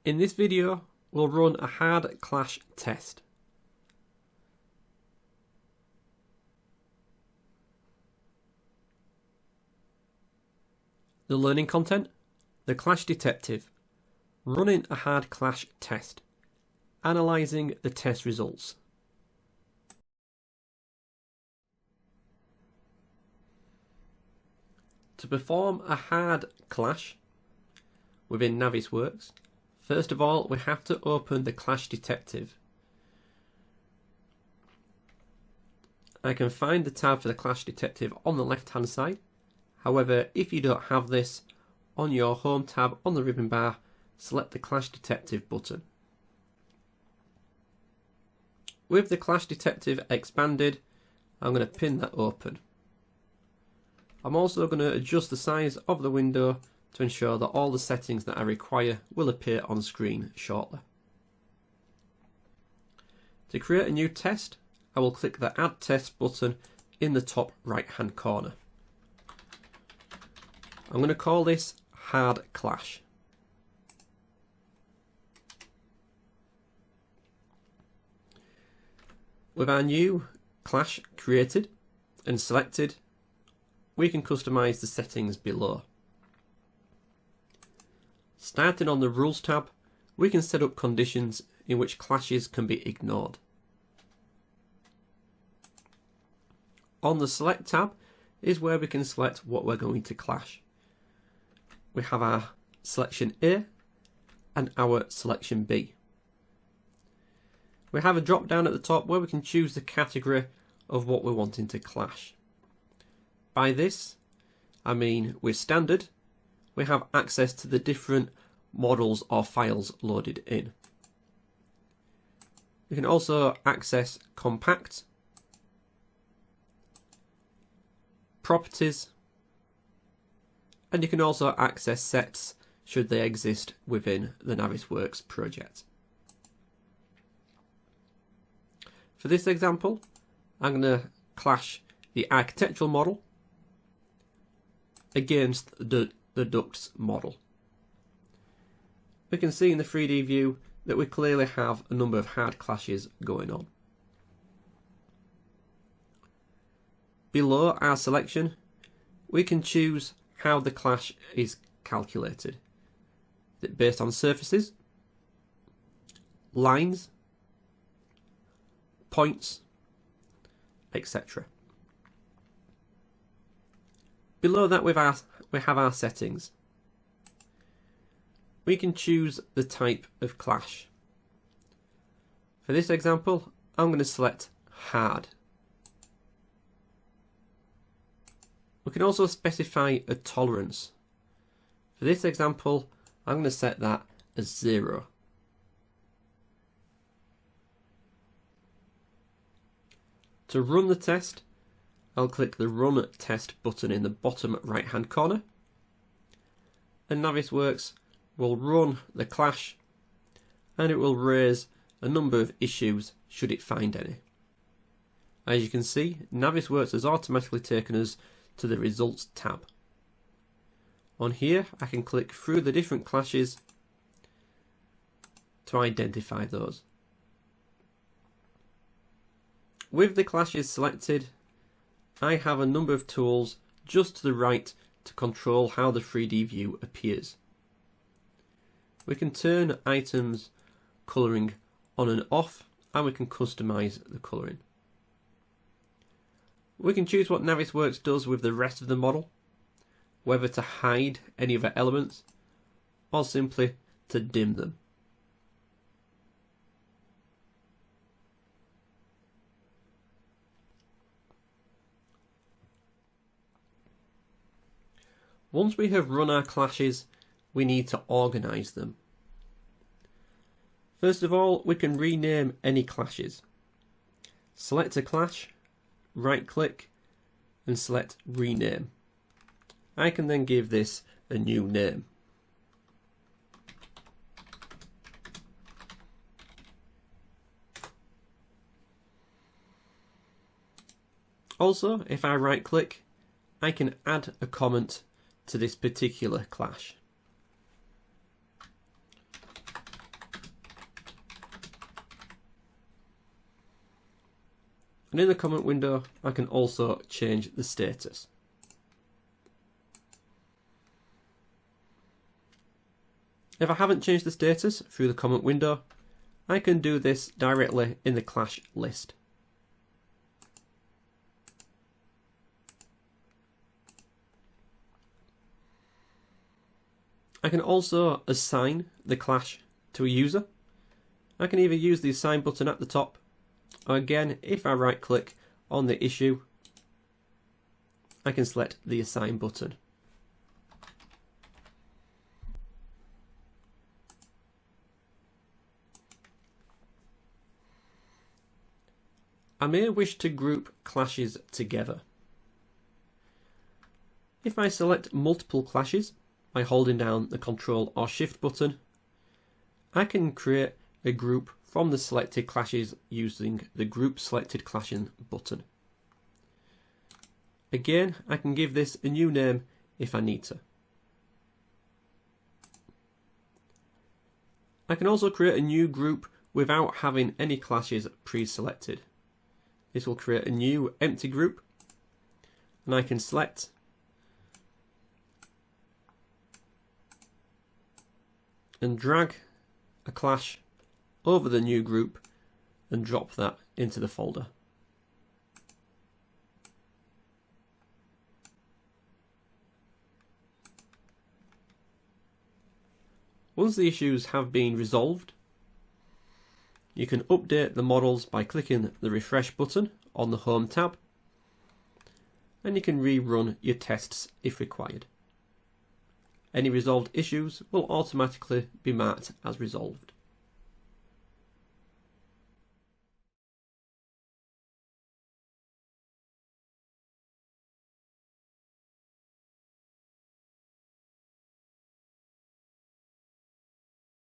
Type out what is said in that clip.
In this video, we'll run a hard clash test. The learning content, the Clash Detective, running a hard clash test, analysing the test results. To perform a hard clash within Navisworks, first of all we have to open the Clash Detective. I can find the tab for the Clash Detective on the left hand side. However, if you don't have this, on your Home tab on the ribbon bar, select the Clash Detective button. With the Clash Detective expanded, I'm going to pin that open. I'm also going to adjust the size of the window to ensure that all the settings that I require will appear on screen shortly. To create a new test, I will click the Add Test button in the top right hand corner. I'm going to call this Hard Clash. With our new clash created and selected, we can customize the settings below. Starting on the Rules tab, we can set up conditions in which clashes can be ignored. On the Select tab is where we can select what we're going to clash. We have our selection A and our selection B. We have a drop down at the top where we can choose the category of what we're wanting to clash. By this, I mean with standard, we have access to the different models or files loaded in. We can also access compact, properties, and you can also access sets should they exist within the Navisworks project. For this example, I'm going to clash the architectural model against the ducts model. We can see in the 3D view that we clearly have a number of hard clashes going on. Below our selection, we can choose how the clash is calculated. Is it based on surfaces, lines, points, etc. Below that we have our settings. We can choose the type of clash. For this example, I'm going to select hard. We can also specify a tolerance. For this example, I'm going to set that as 0. To run the test, I'll click the Run Test button in the bottom right hand corner, and Navisworks will run the clash and it will raise a number of issues should it find any. As you can see, Navisworks has automatically taken us to the Results tab. On here I can click through the different clashes to identify those. With the clashes selected, I have a number of tools just to the right to control how the 3D view appears. We can turn items colouring on and off, and we can customise the colouring. We can choose what Navisworks does with the rest of the model, whether to hide any of the elements or simply to dim them. Once we have run our clashes, we need to organise them. First of all, we can rename any clashes. Select a clash, right click and select rename. I can then give this a new name. Also, if I right click, I can add a comment to this particular clash. And in the comment window, I can also change the status. If I haven't changed the status through the comment window, I can do this directly in the clash list. I can also assign the clash to a user. I can either use the assign button at the top, or again, if I right click on the issue, I can select the assign button. I may wish to group clashes together. If I select multiple clashes by holding down the Control or Shift button, I can create a group from the selected clashes using the Group Selected Clashing button. Again, I can give this a new name if I need to. I can also create a new group without having any clashes pre-selected. This will create a new empty group, and I can select and drag a clash over the new group and drop that into the folder. Once the issues have been resolved, you can update the models by clicking the refresh button on the Home tab, and you can rerun your tests if required. Any resolved issues will automatically be marked as resolved.